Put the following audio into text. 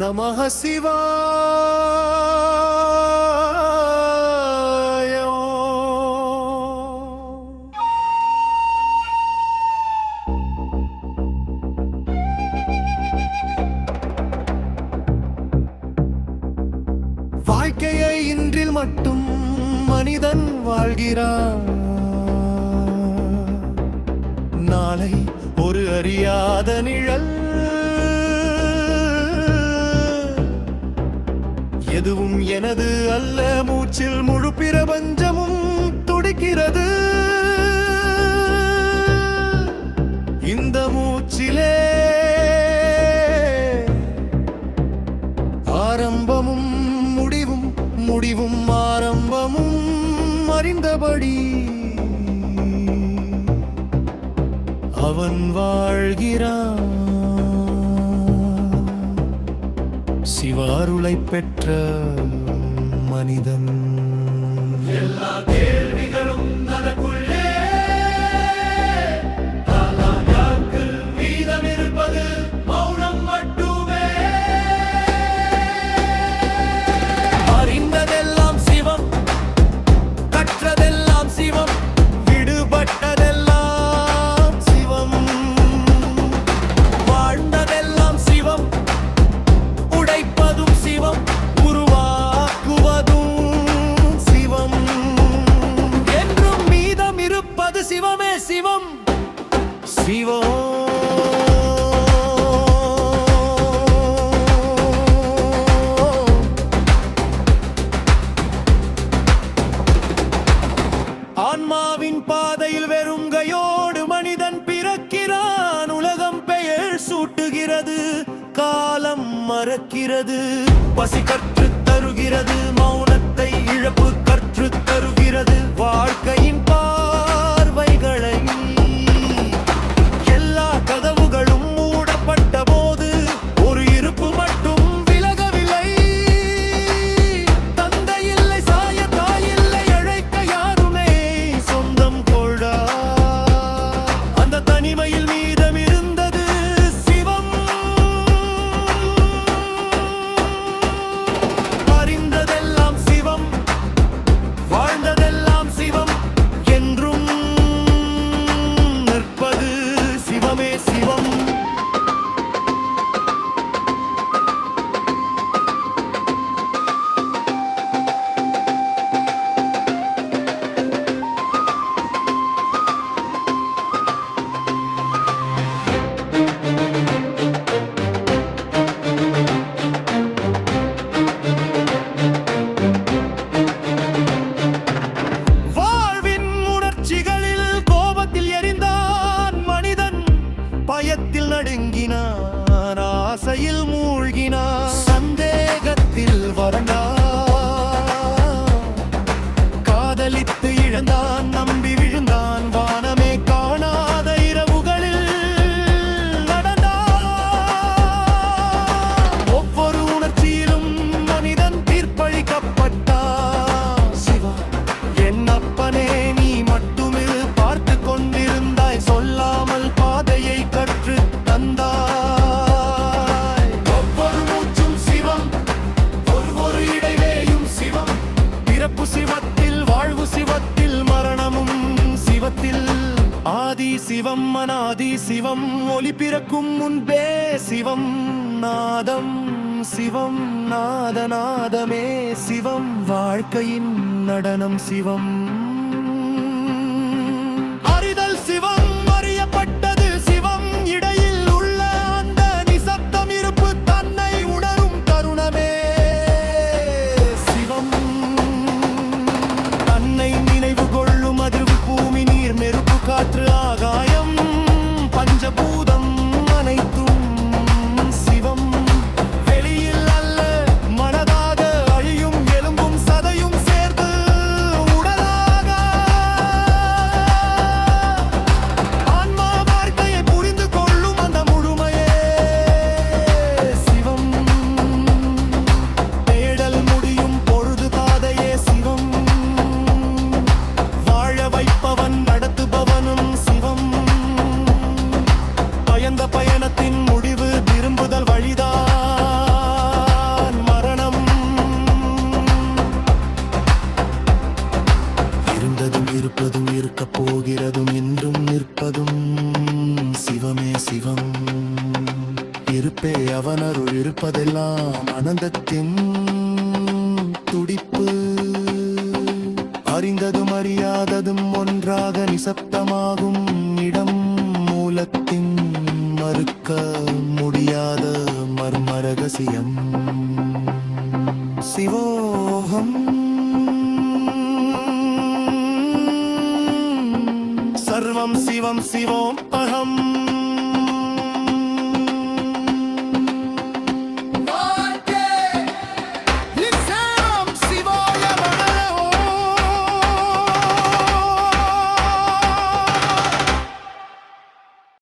நமः சிவாய. வாழ்க்கையை இன்றில் மட்டும் மனிதன் வாழ்கிறான். நாளை ஒரு அறியாத நிழல். எதுவும் எனது அல்ல, மூச்சில் முழு பிரபஞ்சமும் துடிக்கிறது. இந்த மூச்சிலே ஆரம்பமும் முடிவும், முடிவும் ஆரம்பமும் அறிந்தபடி அவன் வாழ்கிறான். சிவாருளை பெற்ற மனிதன். எல்லா கேள்விகளும் தனக்குள்ளே மீதம் இருப்பது மௌனம் மட்டுமே. அறிந்ததெல்லாம் சிவம், கற்றதெல்லாம் சிவம், விடுபட்டதெல்லாம் சிவம், வாழ்ந்ததெல்லாம் சிவம், உடைப்பதும் சிவம், உருவாக்குவதும் சிவம், என்றும் மீதம் இருப்பது சிவமே சிவம் சிவம். ஆன்மாவின் பாதையில் வெறுங்கையோடு மனிதன் பிறக்கிறான். உலகம் பெயர் சூட்டுகிறது, காலம் மறக்கிறது. பசி கற்றுத் தருகிறது, மௌனத்தை இழப்பு கற்றுத் தருகிறது. வாழ்க்கையின் பார்வைகளை எல்லா கதவுகளும் மூடப்பட்ட போது ஒரு இருப்பு மட்டும் விலகவில்லை. தந்தை இல்லை, சாய தாய் இல்லை, அழைக்க யாருமே சொந்தம் கொள்ளா. அந்த தனிமையில் மீதம் இருந்தது சிவம். அறிந்ததெல்லாம் சிவம், வாழ்ந்ததெல்லாம் சிவம், என்றும் நிற்பது சிவமே சிவம். வாழ்வின் உணர்ச்சிகளில் கோபத்தில் எரிந்தான் மனிதன். பயத்தில் நடுங்கினான், ஆசையில் மூழ்கினான், சந்தேகத்தில் வறண்டான். காதலித்து இழந்தான், நம்பி விழுந்தான், வானமே காணாத இரவுகளில் நடந்தான். ஒவ்வொரு உணர்ச்சியிலும் மனிதன் தீர்ப்பளிக்கப்பட்டான். சிவா என் அப்பனே, நீ மட்டுமே பார்த்து கொண்டிருந்தாய், சொல்லாமல் பாதையை கற்று தந்தாய். ஒவ்வொரு மூச்சும் சிவம், ஒவ்வொரு இடைவேயும் சிவம். பிறப்பு சிவத்தில், வாழ்வு சிவத்தில், மரணமும் சிவத்தில். ஆதி சிவம், அநாதி சிவம், ஒளி பிறக்கும் முன்பே சிவம். நாதம் சிவம், நாதநாதமே சிவம், வாழ்க்கையின் நடனம் சிவம். அறிதல் சிவம், அறியப்பட்டது சிவம், இடையில் உள்ள அந்த நிசப்தம் இருப்பு தன்னை உணரும் தருணமே சிவம். தன்னை நினைவு கொள்ளும் அதிர்வு பூமி, நீர், நெருப்பு, காற்று, ஆகாயம், பஞ்சபூதம் அனைத்தும் சிவம். வெளியில் அல்ல, மனதாக அழியும் எலும்பும் சதையும் சேர்ந்து உடலாக போகிறதும் இன்றும் நிற்பதும் சிவமே சிவம். இருப்பே அவனருள் இருப்பதெல்லாம் ஆனந்தத்தின் துடிப்பு. அறிந்ததும் அறியாததும் ஒன்றாக நிசப்தமாகும் இடம். மூலத்தின் மறுக்க முடியாத மர்ம ரகசியம். சிவோகம் சர்வம் சிவம் சிவோம் அகம்.